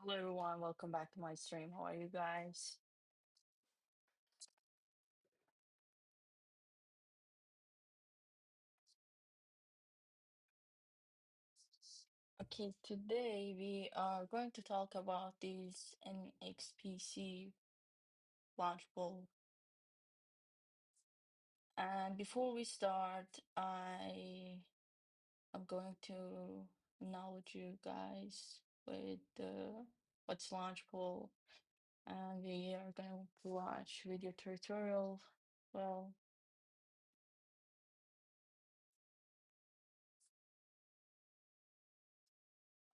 Hello everyone, welcome back to my stream. How are you guys? Okay, today we are going to talk about this NXPC launchpool. And before we start, I am going to acknowledge you guys with what's launchpool, and we are going to watch video tutorial. Well,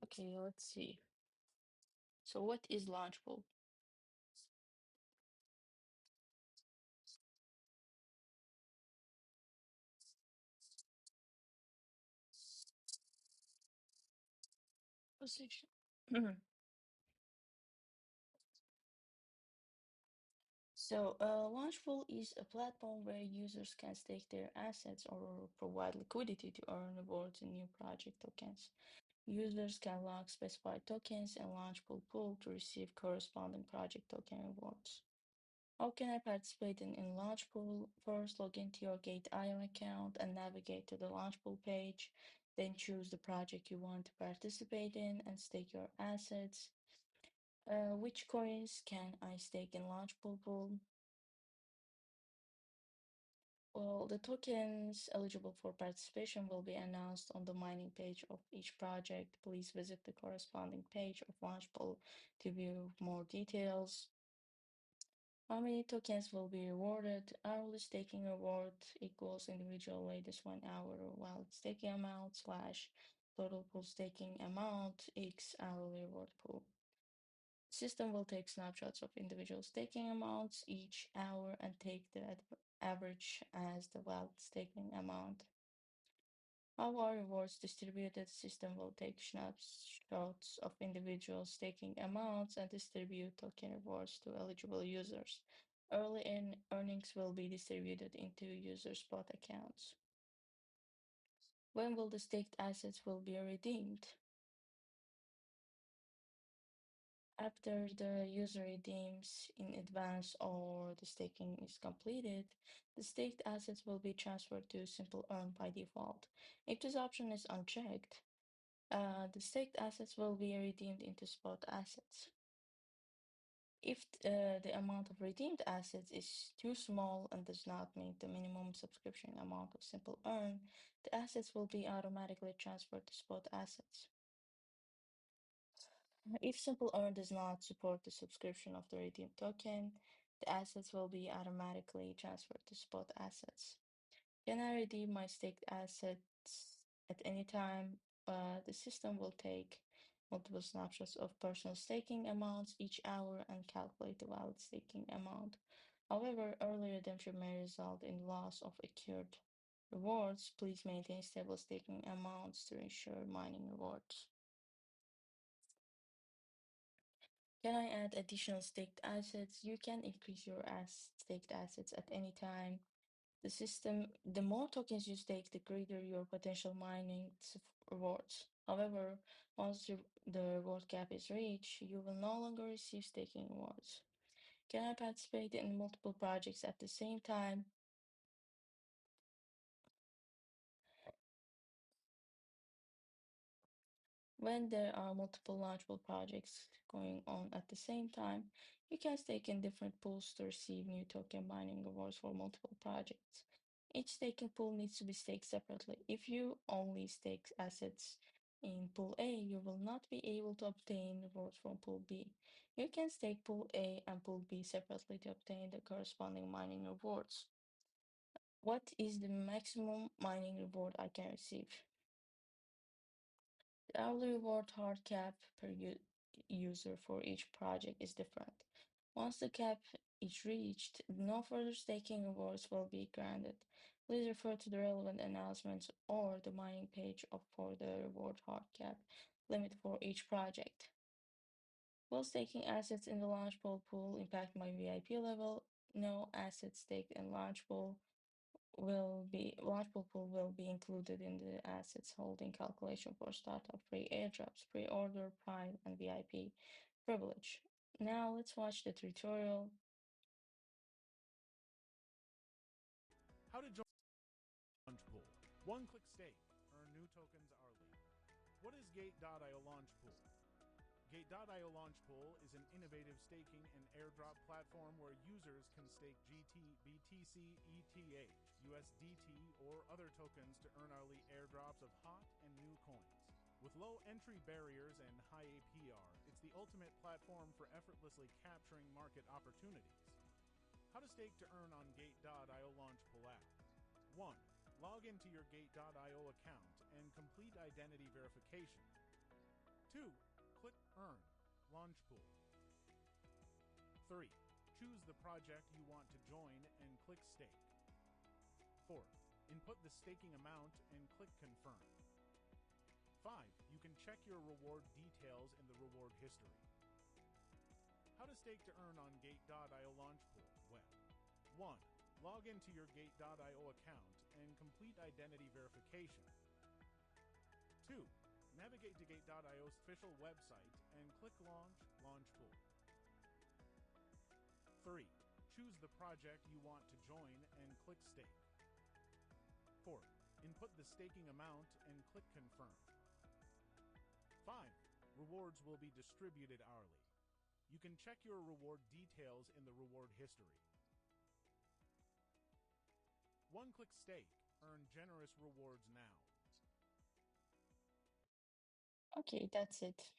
okay, let's see. So what is launchpool? Position. Launchpool is a platform where users can stake their assets or provide liquidity to earn rewards in new project tokens. Users can lock specified tokens in Launchpool pool to receive corresponding project token rewards. How can I participate in Launchpool? First, log into your GateIO account and navigate to the Launchpool page. Then choose the project you want to participate in and stake your assets. Which coins can I stake in Launchpool pool? Well, the tokens eligible for participation will be announced on the mining page of each project. Please visit the corresponding page of Launchpool to view more details. How many tokens will be rewarded? Hourly staking reward equals individual latest 1 hour while staking amount slash total pool staking amount x hourly reward pool. System will take snapshots of individual staking amounts each hour and take the average as the valid staking amount. How are rewards distributed? System will take snapshots of individual staking amounts and distribute token rewards to eligible users. Earnings will be distributed into user spot accounts. When will the staked assets will be redeemed? After the user redeems in advance or the staking is completed, the staked assets will be transferred to Simple Earn by default. If this option is unchecked, the staked assets will be redeemed into spot assets. If the amount of redeemed assets is too small and does not meet the minimum subscription amount of Simple Earn, the assets will be automatically transferred to spot assets. If Simple Earn does not support the subscription of the redeemed token, the assets will be automatically transferred to spot assets. Can I redeem my staked assets at any time? The system will take multiple snapshots of personal staking amounts each hour and calculate the valid staking amount. However, early redemption may result in loss of accrued rewards. Please maintain stable staking amounts to ensure mining rewards. Can I add additional staked assets? You can increase your staked assets at any time. The more tokens you stake, the greater your potential mining rewards. However, once the reward cap is reached, you will no longer receive staking rewards. Can I participate in multiple projects at the same time? When there are multiple launchable projects going on at the same time, you can stake in different pools to receive new token mining rewards for multiple projects. Each staking pool needs to be staked separately. If you only stake assets in pool A, you will not be able to obtain rewards from pool B. You can stake pool A and pool B separately to obtain the corresponding mining rewards. What is the maximum mining reward I can receive? The hourly reward hard cap per user for each project is different. Once the cap is reached, no further staking rewards will be granted. Please refer to the relevant announcements or the mining page for the reward hard cap limit for each project. Will staking assets in the launch pool impact my VIP level? No assets staked in launch pool will be included in the assets holding calculation for startup, free airdrops, pre-order, prime, and VIP. privilege. Now let's watch the tutorial. How to join Launchpool. One-click stake. Earn new tokens hourly. What is Gate.io Launchpool? Gate.io Launchpool is an innovative staking and airdrop platform where users can stake GT, BTC, ETH, USDT, or other tokens to earn hourly airdrops of hot and new coins. With low entry barriers and high APR, it's the ultimate platform for effortlessly capturing market opportunities. How to stake to earn on Gate.io Launchpool app. 1. Log into your Gate.io account and complete identity verification. 2. Click Earn, Launchpool. 3. Choose the project you want to join and click Stake. 4. Input the staking amount and click Confirm. 5. You can check your reward details in the reward history. How to stake to earn on Gate.io Launchpool. Well, 1. Log into your Gate.io account and complete identity verification. 2. Navigate to Gate.io's official website and click Launch Launchpool. 3. Choose the project you want to join and click Stake. 4. Input the staking amount and click Confirm. 5. Rewards will be distributed hourly. You can check your reward details in the reward history. One-click stake. Earn generous rewards now. Okay, that's it.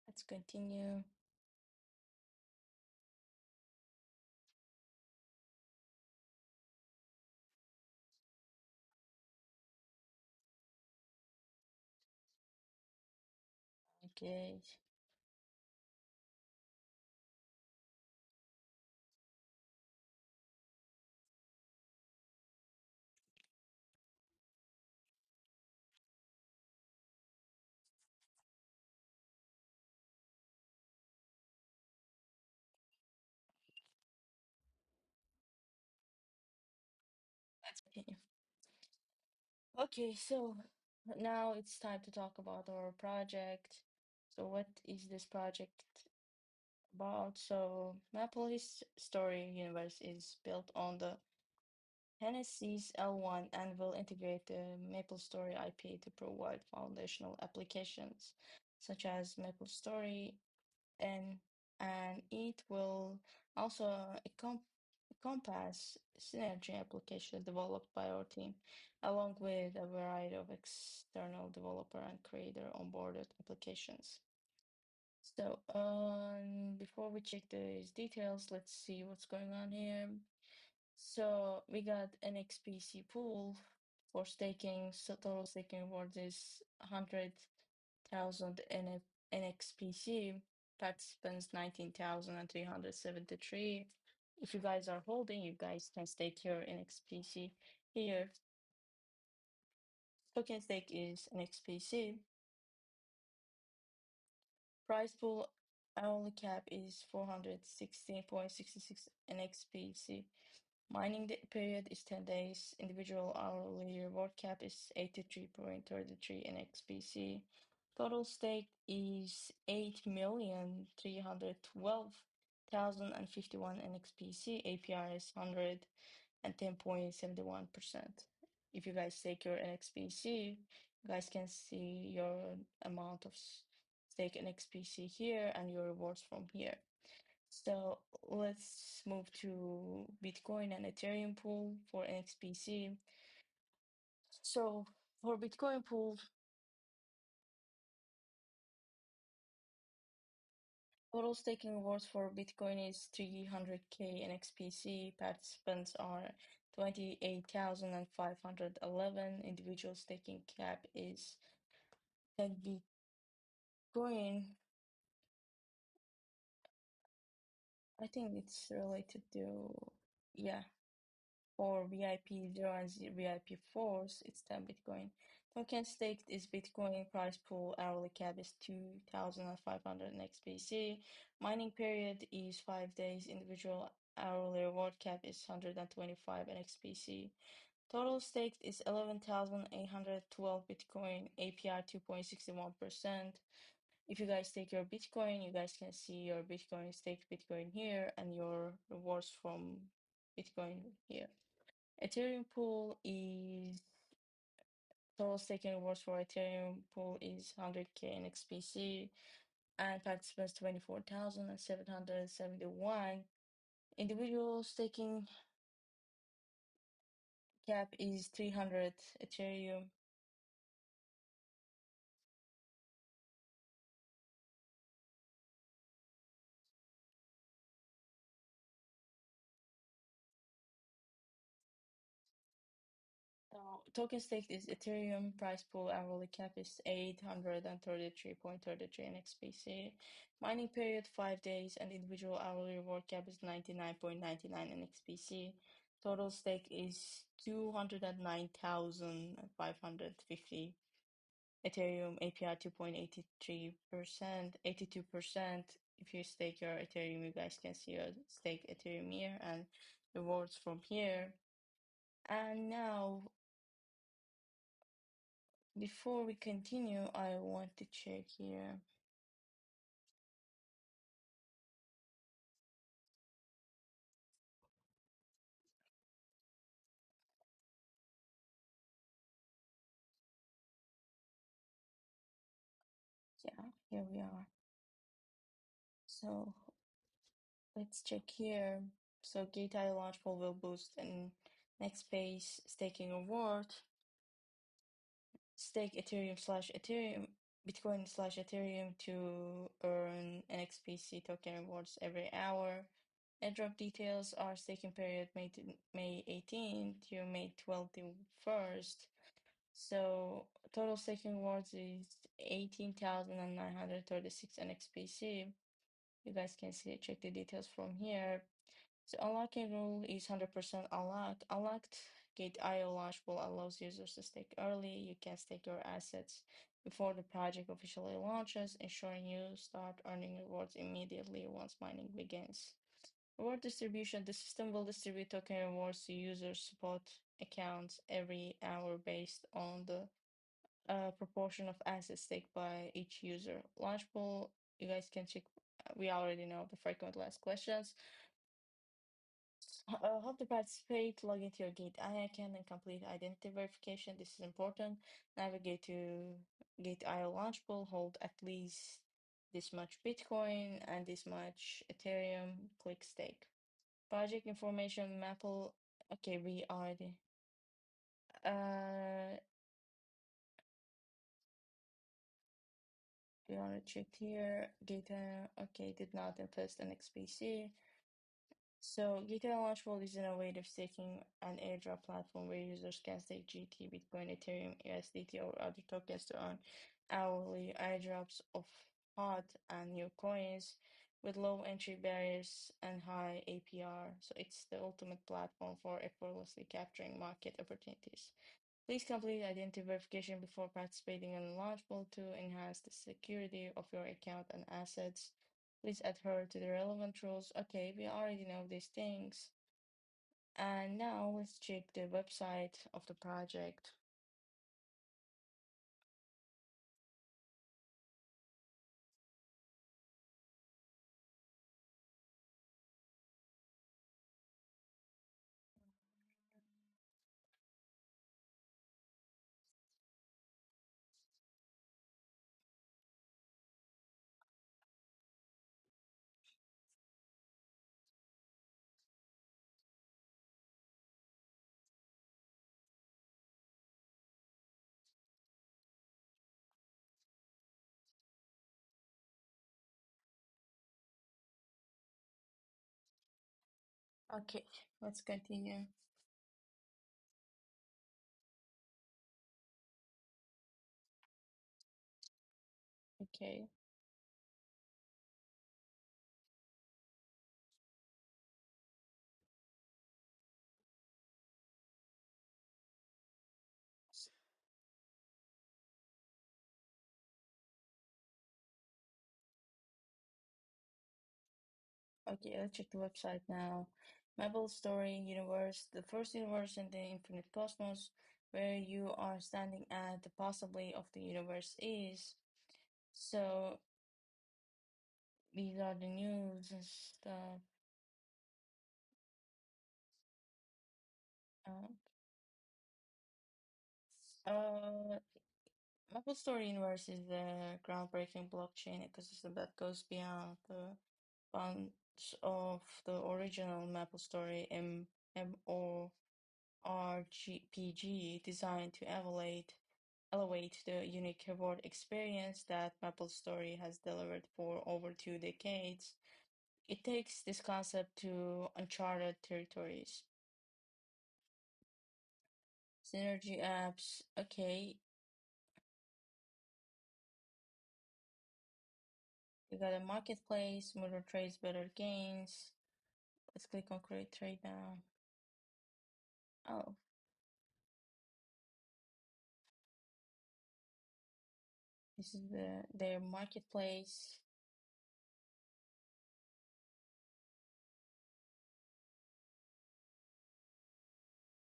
Let's continue. Okay. Let's continue. Okay, so now it's time to talk about our project. So what is this project about? So Maple Story Universe is built on the Tennessee's L1 and will integrate the MapleStory IP to provide foundational applications such as MapleStory, and it will also encompass synergy application developed by our team, along with a variety of external developer and creator onboarded applications. So, before we check these details, let's see what's going on here. So we got an XPC pool for staking. So total staking reward is 100,000 NXPC. Participants 19,373. If you guys are holding, you guys can stake your NXPC here. Token stake is NXPC. Price pool hourly cap is 416.66 NXPC. Mining period is 10 days. Individual hourly reward cap is 83.33 NXPC. Total stake is 8,312,051 NXPC. APR is 110.71%. If you guys stake your NXPC, you guys can see your amount of stake NXPC here and your rewards from here. So let's move to Bitcoin and Ethereum pool for NXPC. So for Bitcoin pool, total staking rewards for Bitcoin is 300K NXPC. Participants are 28,511. Individual staking cap is 10 Bitcoin. I think it's related to, yeah. For VIP 0 and VIP 4s, it's 10 Bitcoin. Token staked is Bitcoin. Price pool hourly cap is 2,500 XBC. Mining period is 5 days. Individual hourly reward cap is 125 NXPC. Total staked is 11,812 Bitcoin, APR 2.61%. If you guys take your Bitcoin, you guys can see your Bitcoin staked Bitcoin here and your rewards from Bitcoin here. Ethereum pool is total staking rewards for Ethereum pool is 100K in XPC and participants 24,771. Individual staking cap is 300 Ethereum. So token staked is Ethereum, price pool hourly cap is 833.33 in XPC. Mining period 5 days and individual hourly reward cap is 99.99 in XPC. Total stake is 209,550 Ethereum, APR 2.83%, 82%. If you stake your Ethereum, you guys can see your stake Ethereum here and rewards from here. And now, before we continue, I want to check here. Yeah, here we are. So let's check here. So GateLive launchpool will boost in Nexpace staking reward. Stake Ethereum slash Ethereum, Bitcoin slash Ethereum to earn NXPC token rewards every hour. Airdrop details are staking period May 18th to May 21st. So total staking rewards is 18,936 NXPC. You guys can see check the details from here. So unlocking rule is 100% unlocked. Unlocked Gate.io Launchpool allows users to stake early. You can stake your assets before the project officially launches, ensuring you start earning rewards immediately once mining begins. Reward distribution. The system will distribute token rewards to users' spot accounts every hour based on the proportion of assets staked by each user. Launchpool, you guys can check. We already know the frequent last questions. How to participate, log into your Gate.io account and complete identity verification. This is important. Navigate to Gate.io launch pool, hold at least this much Bitcoin and this much Ethereum, click stake. Project information, Maple. Okay, we already. Uh, we already checked here. Gate, okay, did not invest in XPC. So GateLive Launchpool is an innovative staking and airdrop platform where users can stake GT, Bitcoin, Ethereum, USDT, or other tokens to earn hourly airdrops of hot and new coins with low entry barriers and high APR. So it's the ultimate platform for effortlessly capturing market opportunities. Please complete identity verification before participating in the launch pool to enhance the security of your account and assets. Please adhere to the relevant rules. Okay, we already know these things. And now let's check the website of the project. Okay, let's continue. Okay. Okay, let's check the website now. Maple Story Universe, the first universe in the infinite cosmos, where you are standing at the possibly of the universe is. So these are the news and stuff. Uh, uh, Maple Story Universe is the groundbreaking blockchain ecosystem that goes beyond the bounds of the original Maple Story MMORPG designed to elevate the unique reward experience that MapleStory has delivered for over 2 decades. It takes this concept to uncharted territories. Synergy apps, okay. You got a marketplace, motor trades, better gains. Let's click on create trade now. Oh, this is their marketplace.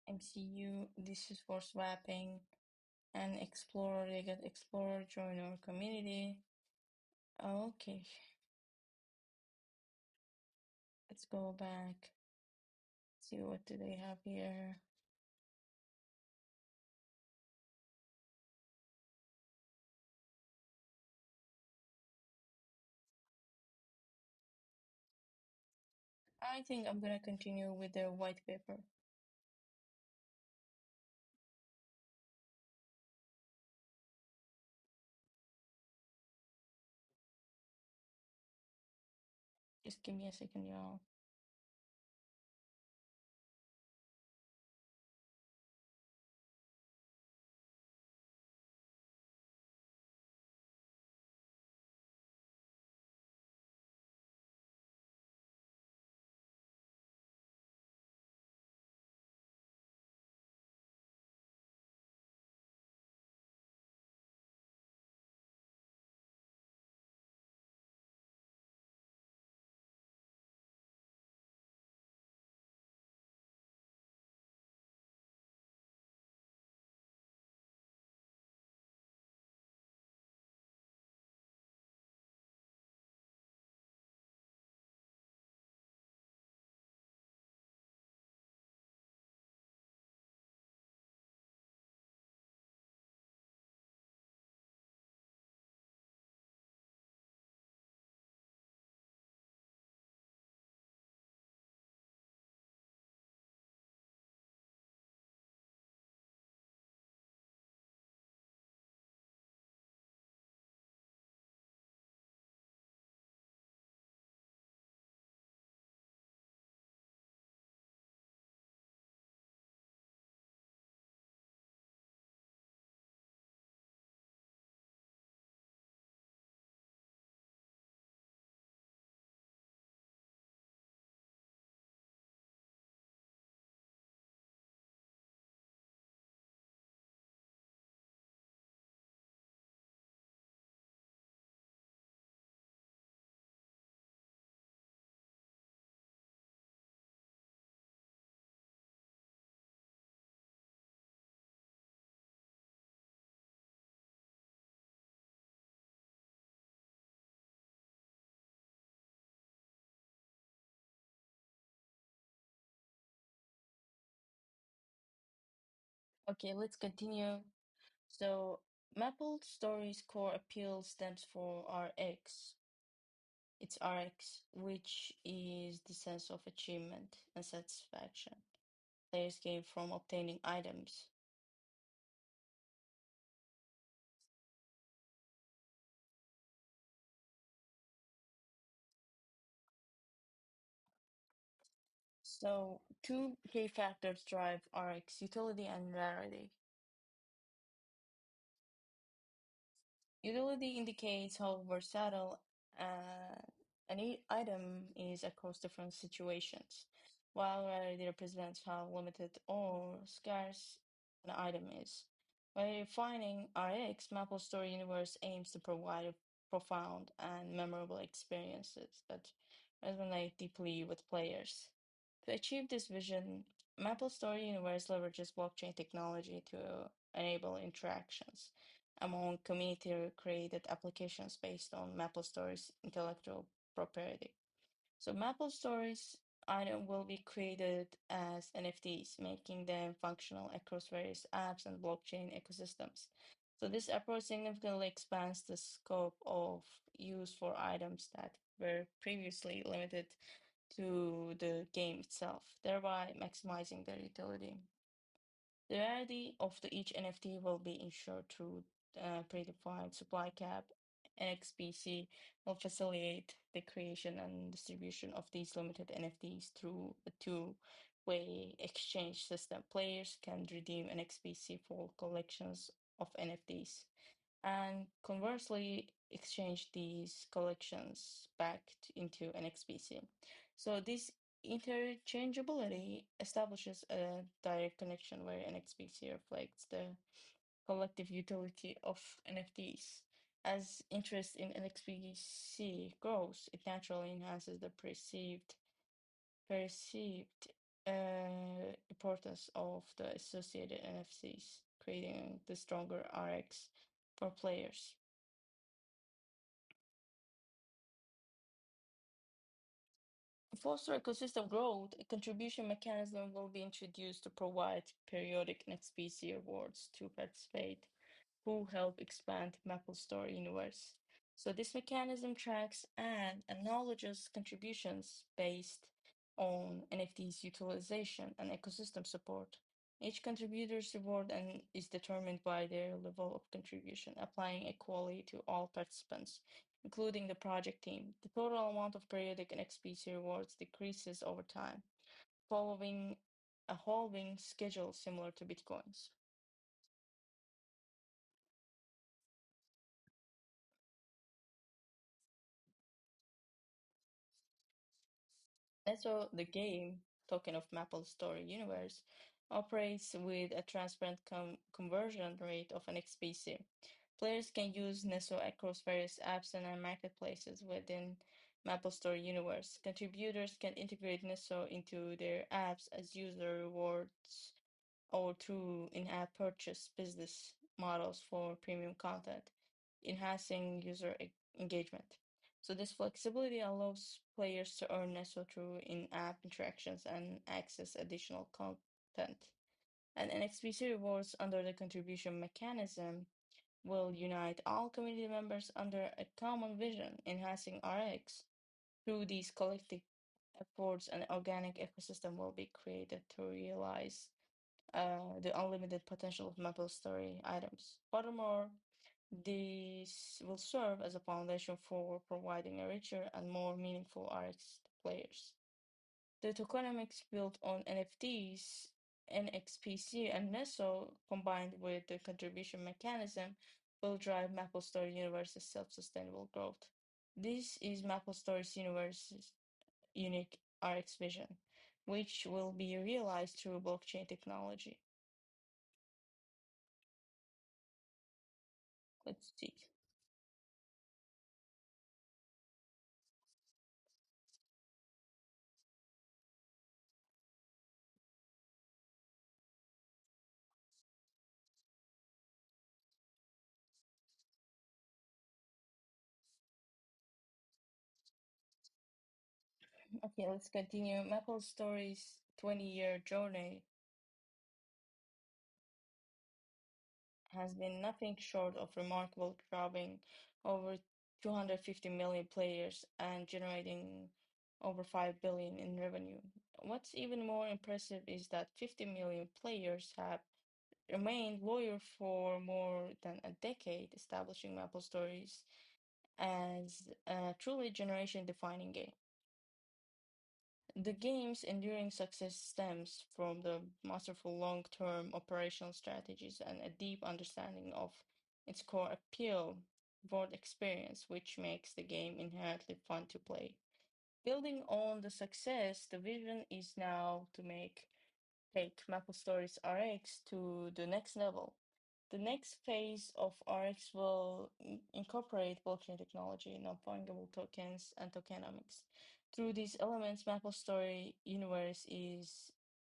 MCU, this is for swapping and Explorer. They got Explorer, join our community. Okay, let's go back. See what do they have here. I think I'm gonna continue with the white paper. Just give me a second, y'all. Okay, let's continue. So, Maple Story's core appeal stems for RX. It's RX, which is the sense of achievement and satisfaction players gain from obtaining items. So, two key factors drive RX utility and rarity. Utility indicates how versatile any item is across different situations, while rarity represents how limited or scarce an item is. By refining RX, MapleStory Universe aims to provide a profound and memorable experiences that resonate deeply with players. To achieve this vision, MapleStory Universe leverages blockchain technology to enable interactions among community-created applications based on MapleStory's intellectual property. So Maple Stories item will be created as NFTs, making them functional across various apps and blockchain ecosystems. So this approach significantly expands the scope of use for items that were previously limited to the game itself, thereby maximizing their utility. The rarity of each NFT will be ensured through predefined supply cap. NXPC will facilitate the creation and distribution of these limited NFTs through a two-way exchange system. Players can redeem NXPC for collections of NFTs and conversely exchange these collections back into an XPC. So this interchangeability establishes a direct connection where an XPC reflects the collective utility of NFTs. As interest in NXPC grows, it naturally enhances the perceived importance of the associated NFTs, creating the stronger RX for players. To foster ecosystem growth, a contribution mechanism will be introduced to provide periodic NXPC awards to participate who help expand MapleStory universe. So this mechanism tracks and acknowledges contributions based on NFT's utilization and ecosystem support. Each contributor's reward is determined by their level of contribution, applying equally to all participants, including the project team. The total amount of periodic and XPC rewards decreases over time, following a halving schedule similar to Bitcoin's. And so the game, token of Maple Story Universe, operates with a transparent conversion rate of an XPC. Players can use Neso across various apps and marketplaces within MapleStory Universe. Contributors can integrate Neso into their apps as user rewards or through in-app purchase business models for premium content, enhancing user engagement. So this flexibility allows players to earn Neso through in-app interactions and access additional content. And NXPC rewards under the contribution mechanism will unite all community members under a common vision, enhancing RX. Through these collective efforts, an organic ecosystem will be created to realize the unlimited potential of MapleStory items. Furthermore, this will serve as a foundation for providing a richer and more meaningful RX to players. The tokenomics built on NFTs, NXPC, and Neso, combined with the contribution mechanism, will drive MapleStory Universe's self-sustainable growth. This is MapleStory Universe's unique RX vision, which will be realized through blockchain technology. Let's see. Okay, let's continue. MapleStory's 20-year journey has been nothing short of remarkable, grabbing over 250 million players and generating over 5 billion in revenue. What's even more impressive is that 50 million players have remained loyal for more than a decade, establishing MapleStories as a truly generation-defining game. The game's enduring success stems from the masterful long-term operational strategies and a deep understanding of its core appeal, board experience, which makes the game inherently fun to play. Building on the success, the vision is now to take MapleStories RX to the next level. The next phase of RX will incorporate blockchain technology, non-fungible tokens, and tokenomics. Through these elements, MapleStory universe is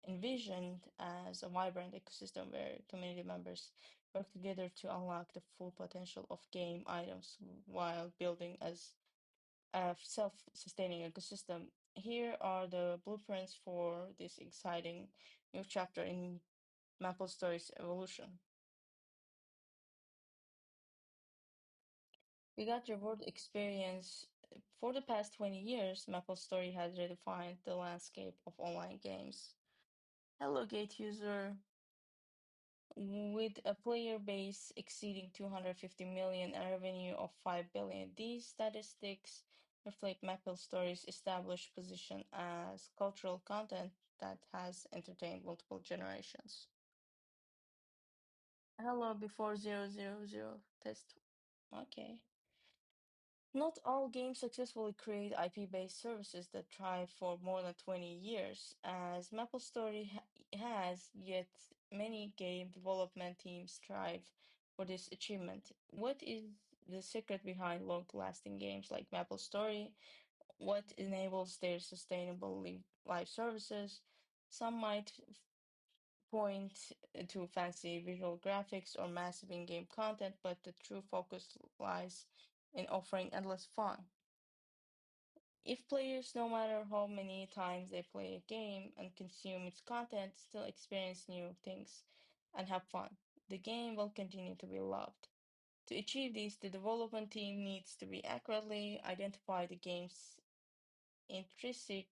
envisioned as a vibrant ecosystem where community members work together to unlock the full potential of game items while building as a self-sustaining ecosystem. Here are the blueprints for this exciting new chapter in MapleStory's evolution. We got reward experience. For the past 20 years, MapleStory has redefined the landscape of online games. Hello, Gate user. With a player base exceeding 250 million and revenue of 5 billion, these statistics reflect MapleStory's established position as cultural content that has entertained multiple generations. Hello, before 000 test. Okay. Not all games successfully create IP-based services that thrive for more than 20 years, as MapleStory has, yet many game development teams strive for this achievement. What is the secret behind long-lasting games like MapleStory? What enables their sustainable live services? Some might point to fancy visual graphics or massive in-game content, but the true focus lies in offering endless fun. If players, no matter how many times they play a game and consume its content, still experience new things and have fun, the game will continue to be loved. To achieve this, the development team needs to be accurately identify the game's intrinsic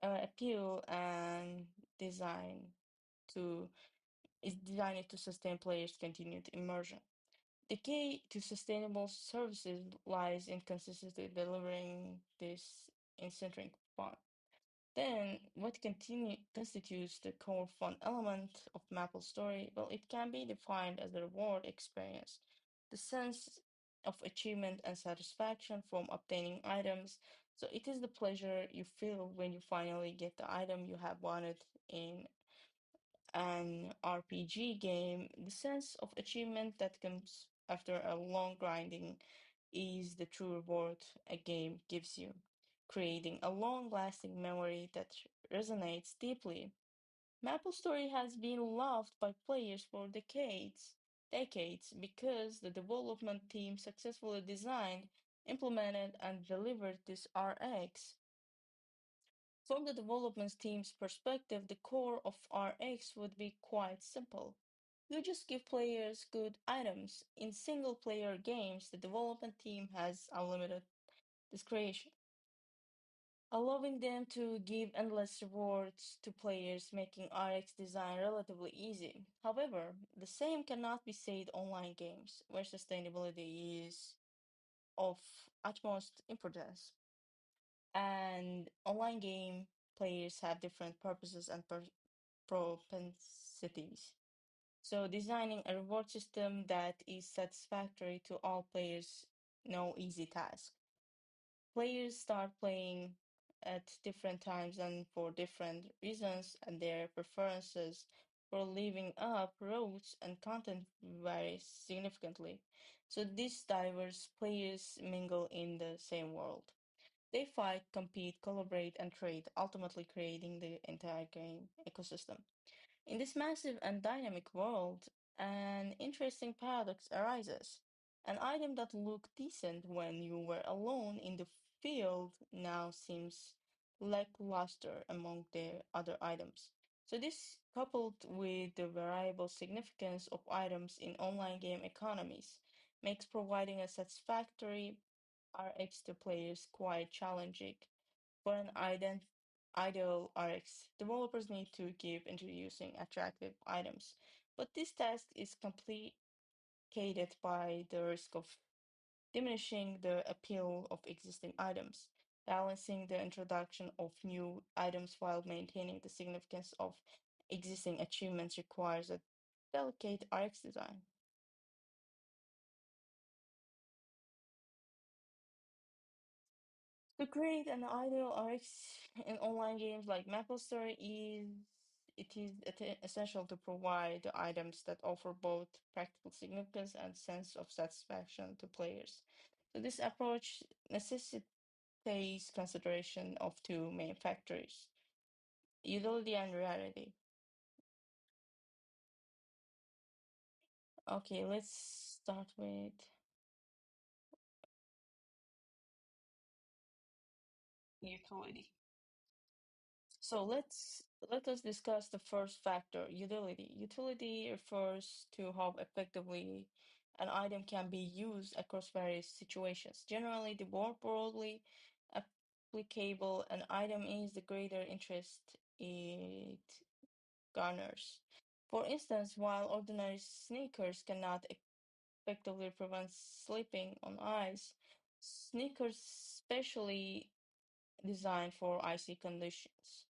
appeal and design to is designed to sustain players' continued immersion. The key to sustainable services lies in consistently delivering this in centering fun. Then, what constitutes the core fun element of MapleStory? Well, it can be defined as the reward experience, the sense of achievement and satisfaction from obtaining items. So, it is the pleasure you feel when you finally get the item you have wanted in an RPG game. The sense of achievement that comes after a long grinding is the true reward a game gives you, creating a long-lasting memory that resonates deeply. MapleStory has been loved by players for decades because the development team successfully designed, implemented, and delivered this RX. From the development team's perspective, the core of RX would be quite simple. You just give players good items. In single player games, the development team has unlimited discretion, allowing them to give endless rewards to players, making RX design relatively easy. However, the same cannot be said online games, where sustainability is of utmost importance. And online game players have different purposes and propensities. So designing a reward system that is satisfactory to all players, no easy task. Players start playing at different times and for different reasons, and their preferences for leaving up routes and content vary significantly. So these diverse players mingle in the same world. They fight, compete, collaborate, and trade, ultimately creating the entire game ecosystem. In this massive and dynamic world, an interesting paradox arises. An item that looked decent when you were alone in the field now seems lackluster among the other items. So, this coupled with the variable significance of items in online game economies makes providing a satisfactory RX to players quite challenging. For an ideal RX, developers need to keep introducing attractive items, but this task is complicated by the risk of diminishing the appeal of existing items. Balancing the introduction of new items while maintaining the significance of existing achievements requires a delicate RX design. To create an ideal RX in online games like MapleStory is it is essential to provide the items that offer both practical significance and sense of satisfaction to players. So this approach necessitates consideration of two main factors: utility and rarity. Okay, let's start with utility. So let us discuss the first factor, utility. Utility refers to how effectively an item can be used across various situations. Generally, the more broadly applicable an item is, the greater interest it garners. For instance, while ordinary sneakers cannot effectively prevent slipping on ice, sneakers specially designed for icy conditions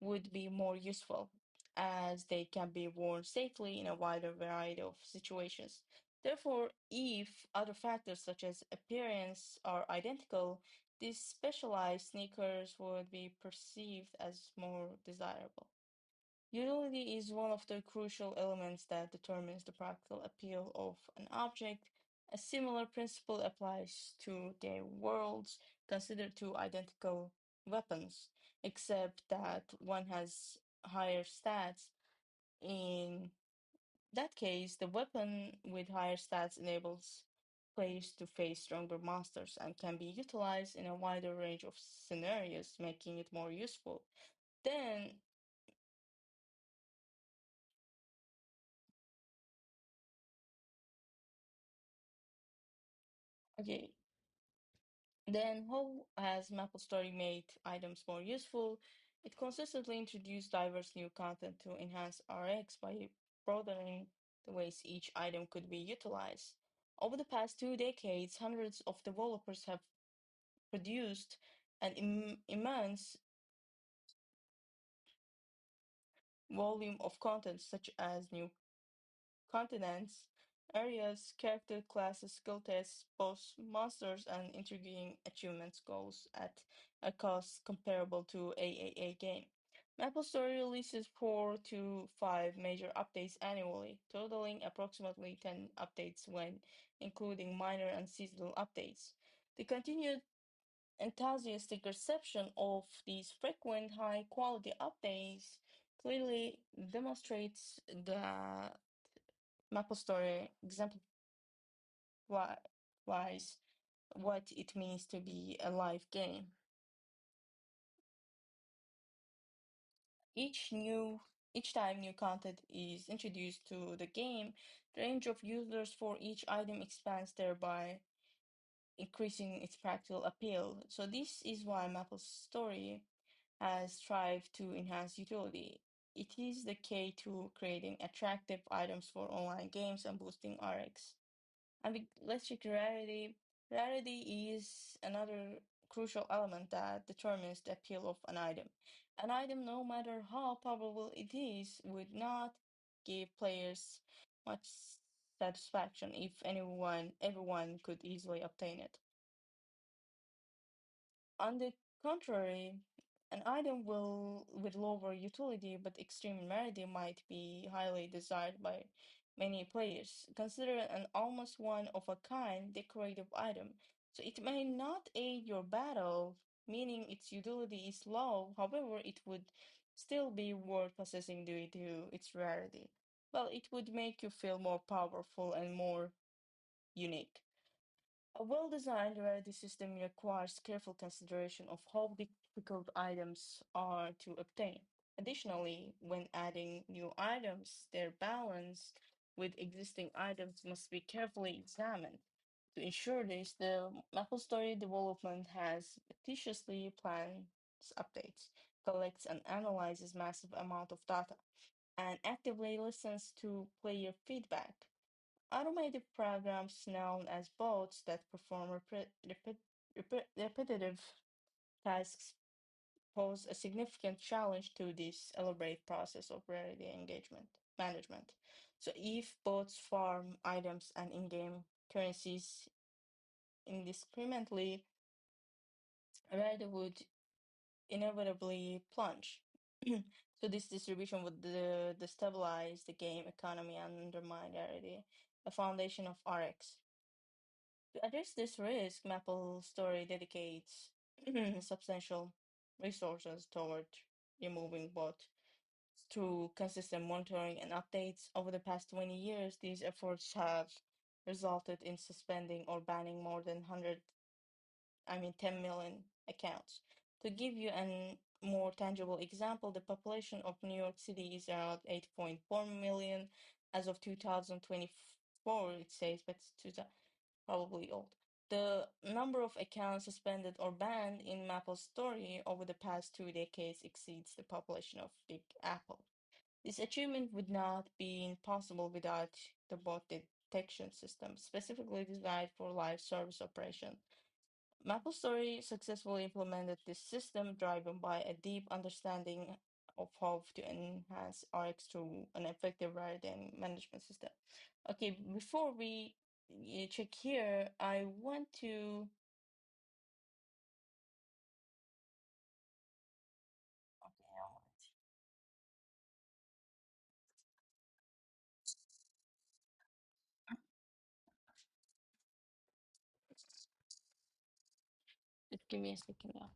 would be more useful, as they can be worn safely in a wider variety of situations. Therefore, if other factors such as appearance are identical, these specialized sneakers would be perceived as more desirable. Utility is one of the crucial elements that determines the practical appeal of an object. A similar principle applies to the worlds. Consider two identical weapons, except that one has higher stats. In that case, the weapon with higher stats enables players to face stronger monsters and can be utilized in a wider range of scenarios, making it more useful. Then, okay, Then, how has MapleStory made items more useful? It consistently introduced diverse new content to enhance RX by broadening the ways each item could be utilized. Over the past 2 decades, hundreds of developers have produced an immense volume of content, such as new continents, areas, character classes, skill tests, boss monsters, and intriguing achievements goals at a cost comparable to AAA game. MapleStory releases 4 to 5 major updates annually, totaling approximately 10 updates when including minor and seasonal updates. The continued enthusiastic reception of these frequent high quality updates clearly demonstrates the MapleStory exemplifies what it means to be a live game. Each new each time new content is introduced to the game, the range of users for each item expands, thereby increasing its practical appeal. So this is why MapleStory has strived to enhance utility. It is the key to creating attractive items for online games and boosting RX. And let's check rarity. Rarity is another crucial element that determines the appeal of an item. An item, no matter how powerful it is, would not give players much satisfaction if everyone could easily obtain it. On the contrary, an item with lower utility but extreme rarity might be highly desired by many players. Consider an almost one of a kind decorative item. So it may not aid your battle, meaning its utility is low. However, it would still be worth possessing due to its rarity. Well, it would make you feel more powerful and more unique. A well-designed rarity system requires careful consideration of how difficult items are to obtain. Additionally, when adding new items, their balance with existing items must be carefully examined. To ensure this, the MapleStory development has meticulously planned updates, collects and analyzes massive amount of data, and actively listens to player feedback. Automated programs known as bots that perform repetitive tasks pose a significant challenge to this elaborate process of rarity engagement management. So if bots farm items and in-game currencies indiscriminately, rarity would inevitably plunge. So this distribution would destabilize the game economy and undermine already a foundation of RX. To address this risk, Maple Story dedicates substantial resources toward removing bots through consistent monitoring and updates. Over the past 20 years, these efforts have resulted in suspending or banning more than 10 million accounts. To give you a more tangible example, the population of New York City is around 8.4 million as of 2024, it says, but it's probably old. The number of accounts suspended or banned in Maple Story over the past 2 decades exceeds the population of Big Apple. This achievement would not be possible without the bot detection system, specifically designed for live service operation. MapleStory successfully implemented this system, driven by a deep understanding of how to enhance RX through an effective writing management system. Okay, before we check here, I want to. Okay, just give me a second now.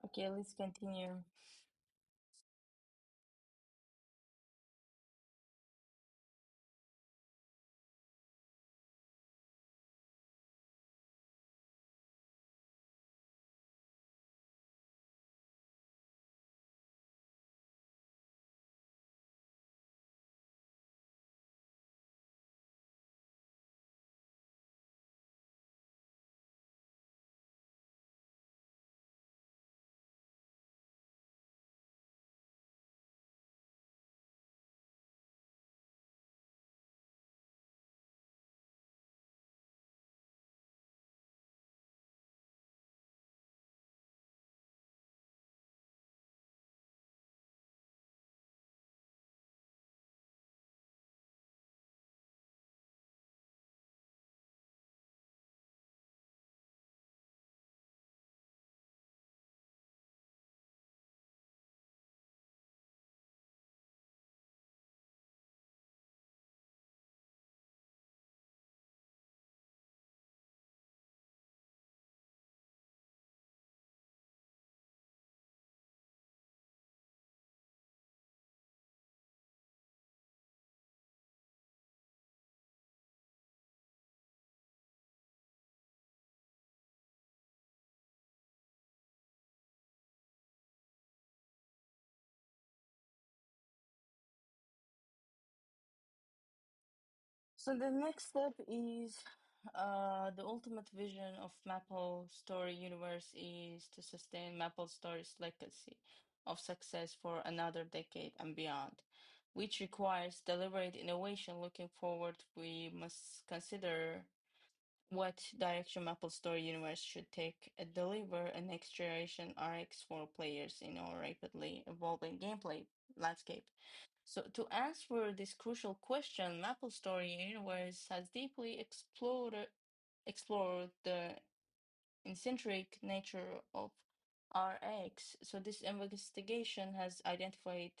Okay, let's continue. So the next step is the ultimate vision of Maple Story Universe is to sustain Maple Story's legacy of success for another decade and beyond, which requires deliberate innovation. Looking forward, we must consider what direction Maple Story Universe should take and deliver a next generation RX for players in our rapidly evolving gameplay landscape. So, to answer this crucial question, Maple Story Universe has deeply explored the eccentric nature of RX. So, this investigation has identified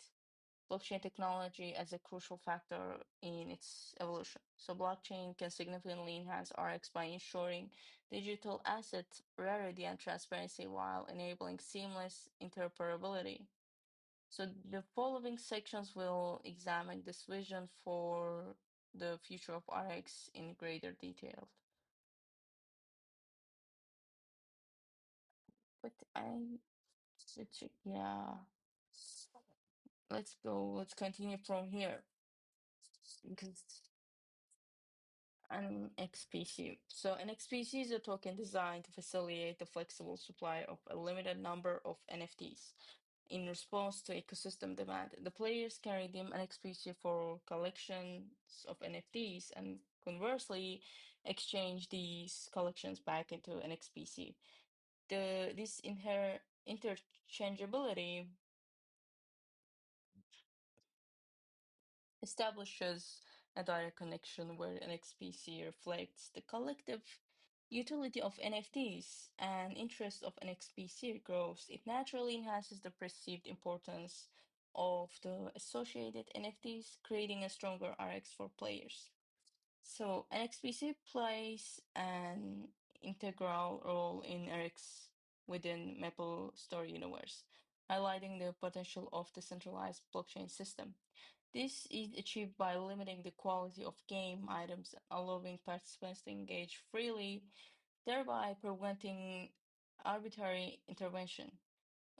blockchain technology as a crucial factor in its evolution. So, blockchain can significantly enhance RX by ensuring digital asset rarity and transparency while enabling seamless interoperability. So the following sections will examine this vision for the future of RX in greater detail. But yeah, let's go. Let's continue from here because an XPC. So an XPC is a token designed to facilitate the flexible supply of a limited number of NFTs. In response to ecosystem demand, the players can redeem an XPC for collections of NFTs and conversely exchange these collections back into an XPC. This inherent interchangeability establishes a direct connection where an XPC reflects the collective utility of NFTs and interest of an XPC grows. It naturally enhances the perceived importance of the associated NFTs, creating a stronger RX for players. So NXPC plays an integral role in RX within Maple Story universe, highlighting the potential of the centralized blockchain system. This is achieved by limiting the quality of game items, allowing participants to engage freely, thereby preventing arbitrary intervention.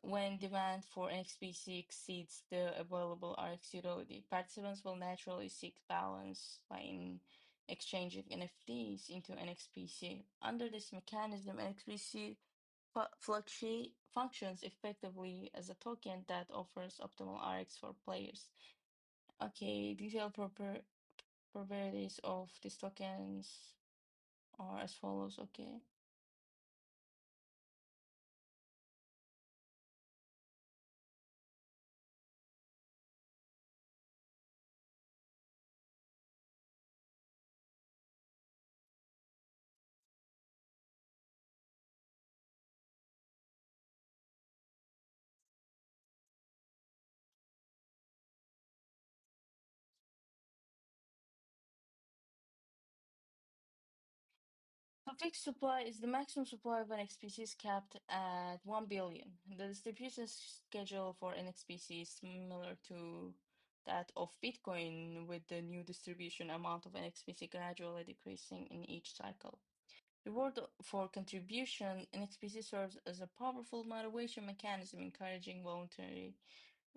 When demand for an XPC exceeds the available RX utility, participants will naturally seek balance by exchanging NFTs into an XPC. Under this mechanism, an XPC functions effectively as a token that offers optimal RX for players. Okay, detailed properties of these tokens are as follows. Okay. A fixed supply is the maximum supply of an XPC is capped at 1 billion. The distribution schedule for an XPC is similar to that of Bitcoin, with the new distribution amount of an XPC gradually decreasing in each cycle. Reward for contribution, an XPC serves as a powerful motivation mechanism, encouraging voluntary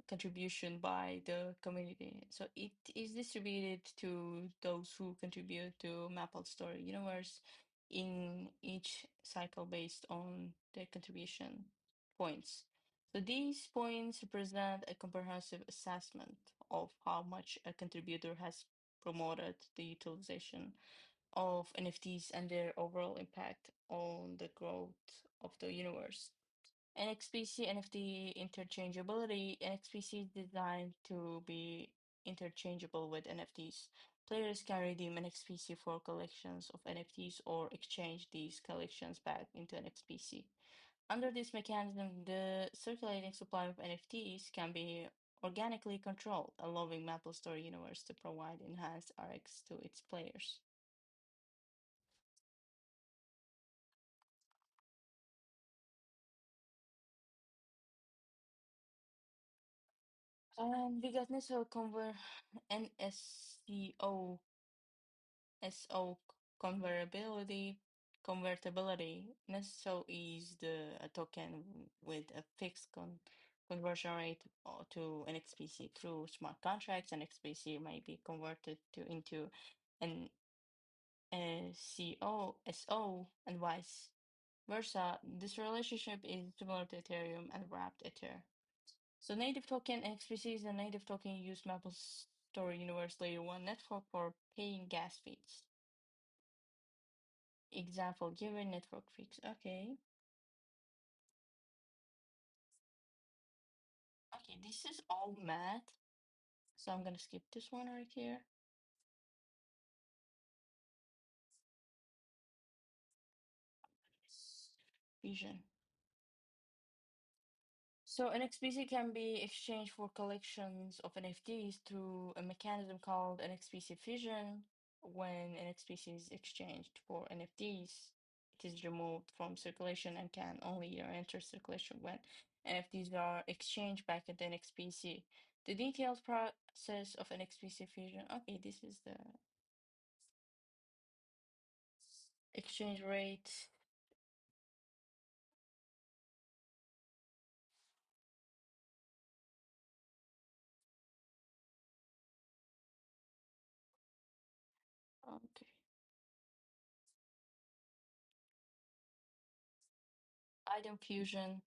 contribution by the community. So it is distributed to those who contribute to Maple Story Universe in each cycle based on their contribution points. So these points represent a comprehensive assessment of how much a contributor has promoted the utilization of NFTs and their overall impact on the growth of the universe. NXPC NFT interchangeability. NXPC is designed to be interchangeable with NFTs. Players can redeem NXPC for collections of NFTs or exchange these collections back into NXPC. Under this mechanism, the circulating supply of NFTs can be organically controlled, allowing MapleStory Universe to provide enhanced RX to its players. And we got NSCO SO convertibility. NSO is the a token with a fixed conversion rate to an XPC through smart contracts, and XPC may be converted into an SO, and vice versa. This relationship is similar to Ethereum and wrapped Ether. So native token NXPC is a native token used MapleStory Universe Layer 1 network for paying gas fees. Example, given network fees. Okay. Okay, this is all math. So I'm gonna skip this one right here. Fusion. So NXPC can be exchanged for collections of NFTs through a mechanism called NXPC Fusion. When NXPC is exchanged for NFTs, it is removed from circulation and can only enter circulation when NFTs are exchanged back at NXPC. The detailed process of NXPC Fusion. Okay, this is the exchange rate. Okay. Item Fusion.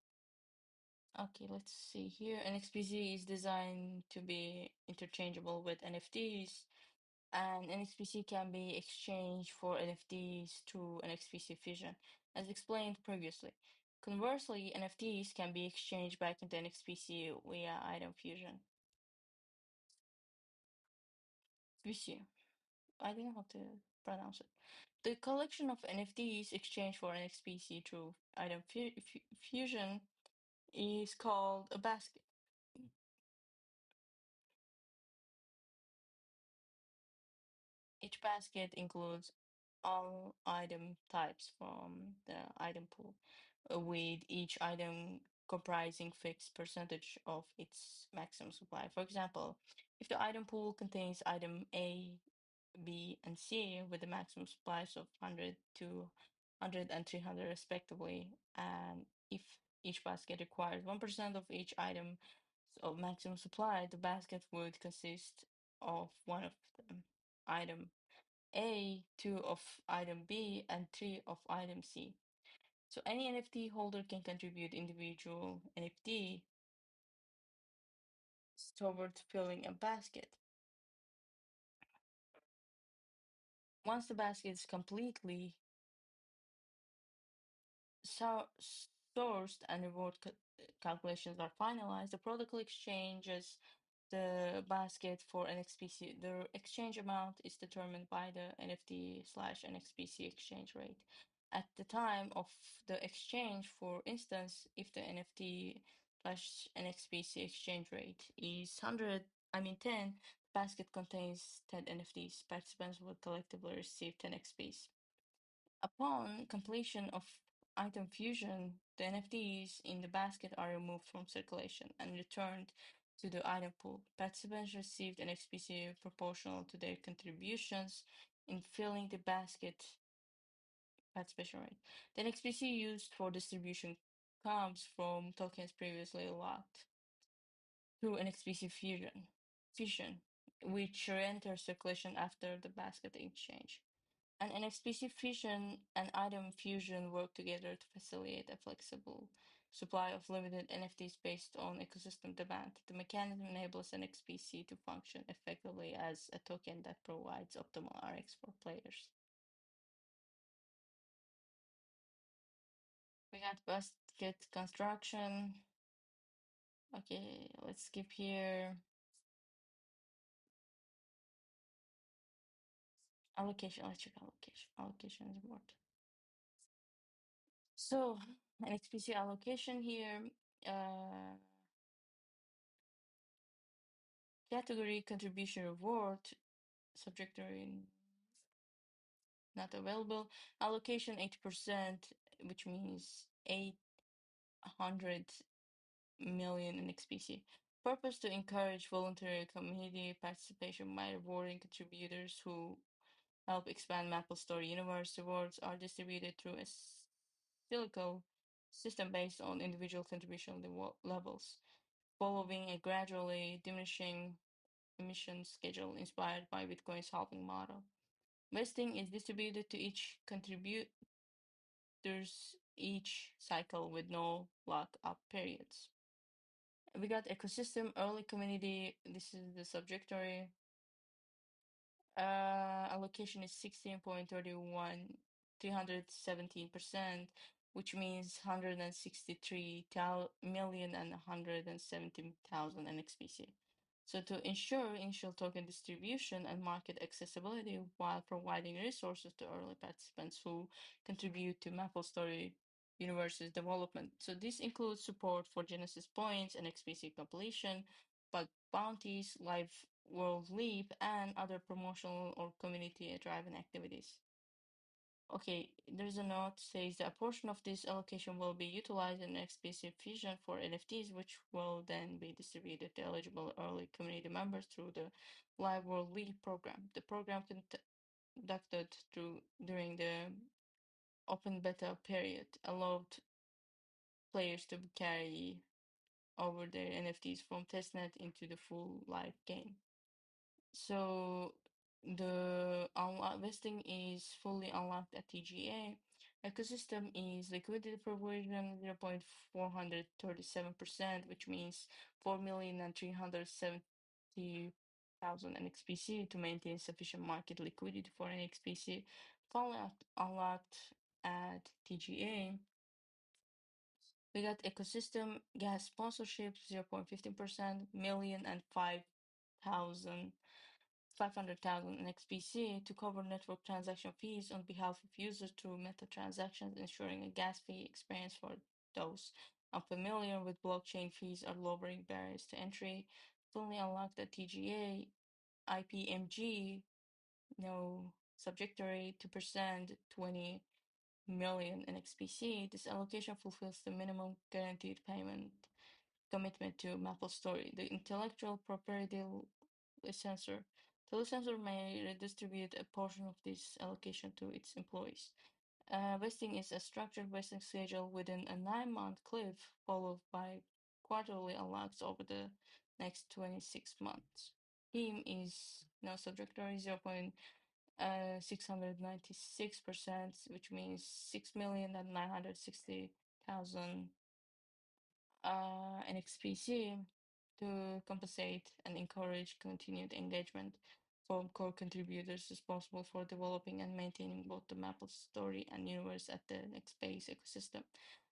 Okay, let's see here. NXPC is designed to be interchangeable with NFTs, and NXPC can be exchanged for NFTs through NXPC Fusion, as explained previously. Conversely, NFTs can be exchanged back into NXPC via Item Fusion. Fusion. I didn't know how to pronounce it. The collection of NFTs exchanged for NXPC through Item Fusion is called a basket. Each basket includes all item types from the item pool, with each item comprising fixed percentage of its maximum supply. For example, if the item pool contains item A, B, and C with the maximum supplies of 100, 200, and 300 respectively, and if each basket requires 1% of each item of maximum supply, the basket would consist of one of them. Item A, two of item B, and three of item C. So any NFT holder can contribute individual NFT toward filling a basket. Once the basket is completely so sourced and reward calculations are finalized, the protocol exchanges the basket for NXPC. The exchange amount is determined by the NFT/NXPC exchange rate. At the time of the exchange, for instance, if the NFT/NXPC exchange rate is 10, the basket contains 10 NFTs. Participants will collectively receive 10 XPs. Upon completion of item fusion, the NFTs in the basket are removed from circulation and returned to the item pool. Participants received an XPC proportional to their contributions in filling the basket participation rate. The XPC used for distribution comes from tokens previously locked through an XPC fusion, which re-enters circulation after the basket exchange. And NXPC Fusion and Item Fusion work together to facilitate a flexible supply of limited NFTs based on ecosystem demand. The mechanism enables NXPC to function effectively as a token that provides optimal RX for players. We got basket construction. Okay, let's skip here. Allocation, let's check allocation. Allocation is important. So, NXPC allocation here. Category contribution reward subject to not available. Allocation 80%, which means 800 million in XPC. Purpose to encourage voluntary community participation by rewarding contributors who help expand MapleStory universe. Rewards are distributed through a cyclical system based on individual contribution levels, following a gradually diminishing emission schedule inspired by Bitcoin's halving model. Vesting is distributed to each contributors each cycle with no lock-up periods. We got ecosystem, early community. This is the subjectory. Allocation is 16.31, 317%, which means 163 million and 117,000 NXPC. So to ensure initial token distribution and market accessibility while providing resources to early participants who contribute to MapleStory Universe's development. So this includes support for Genesis points and XPC completion, bug bounties, live world leap, and other promotional or community-driven activities. Okay, there's a note says that a portion of this allocation will be utilized in XPC Fusion for NFTs, which will then be distributed to eligible early community members through the Live World Leap program. The program conducted during the open beta period allowed players to carry over their NFTs from testnet into the full live game. So the vesting is fully unlocked at TGA. Ecosystem is liquidity provision 0.437%, which means 4,370,000 NXPC to maintain sufficient market liquidity for NXPC. Fully unlocked at TGA. We got ecosystem gas sponsorship 0.15%, million and 500,000 in XPC to cover network transaction fees on behalf of users through meta transactions, ensuring a gas fee experience for those unfamiliar with blockchain fees or lowering barriers to entry. Fully unlocked at TGA, IPMG, no subjectory 2%, 20 million in XPC. This allocation fulfills the minimum guaranteed payment commitment to MapleStory. The intellectual property licensor. The licensor may redistribute a portion of this allocation to its employees. Vesting is a structured vesting schedule within a 9-month cliff, followed by quarterly unlocks over the next 26 months. Team is now subjectory 0.696%, which means 6,960,000 NXPC to compensate and encourage continued engagement from core contributors responsible for developing and maintaining both the MapleStory and universe at the Nexpace ecosystem.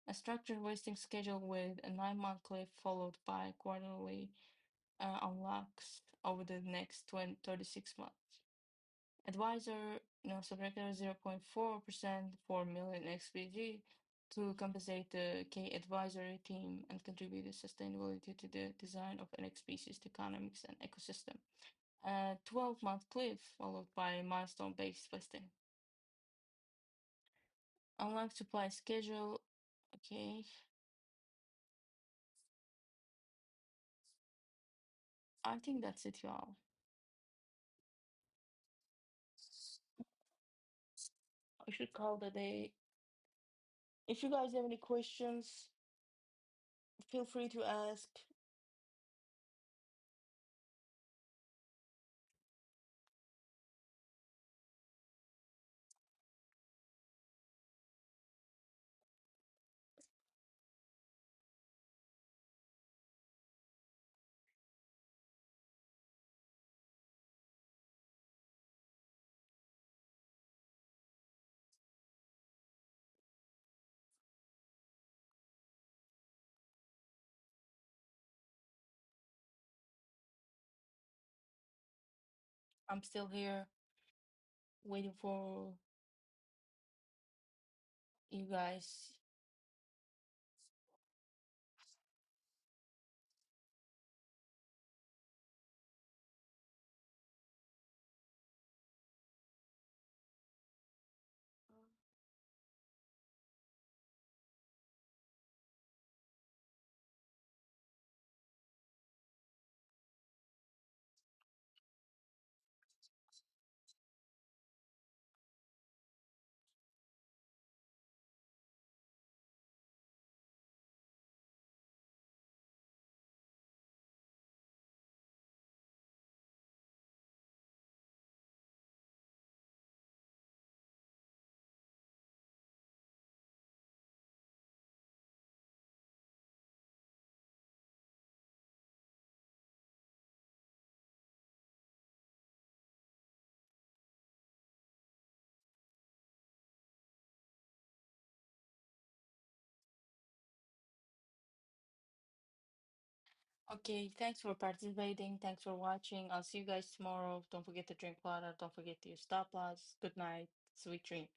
A structured wasting schedule with a 9-month cliff followed by quarterly unlocks over the next 36 months. Advisor, subtractor 0.4%, 4 million XPG to compensate the K advisory team and contribute to sustainability to the design of NXPC's economics and ecosystem. A 12-month cliff followed by milestone-based vesting. Unlock supply schedule. Okay. I think that's it, y'all. I should call the day. If you guys have any questions, feel free to ask. I'm still here waiting for you guys. Okay, thanks for participating. Thanks for watching. I'll see you guys tomorrow. Don't forget to drink water. Don't forget to use stop loss. Good night. Sweet dreams.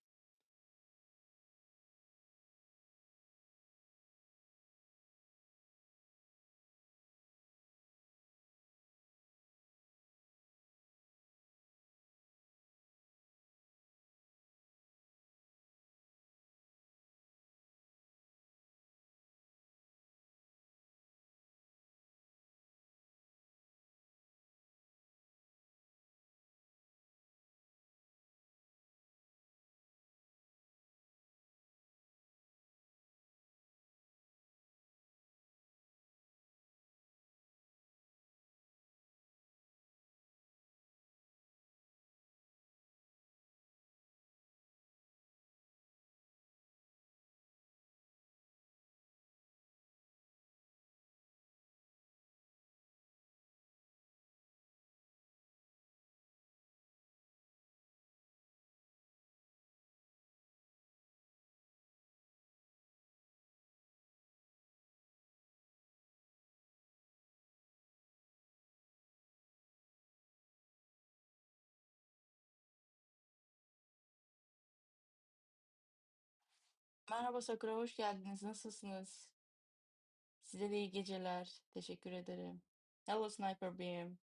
Merhaba Sakura, hoş geldiniz. Nasılsınız? Size de iyi geceler. Teşekkür ederim. Hello Sniper Beam.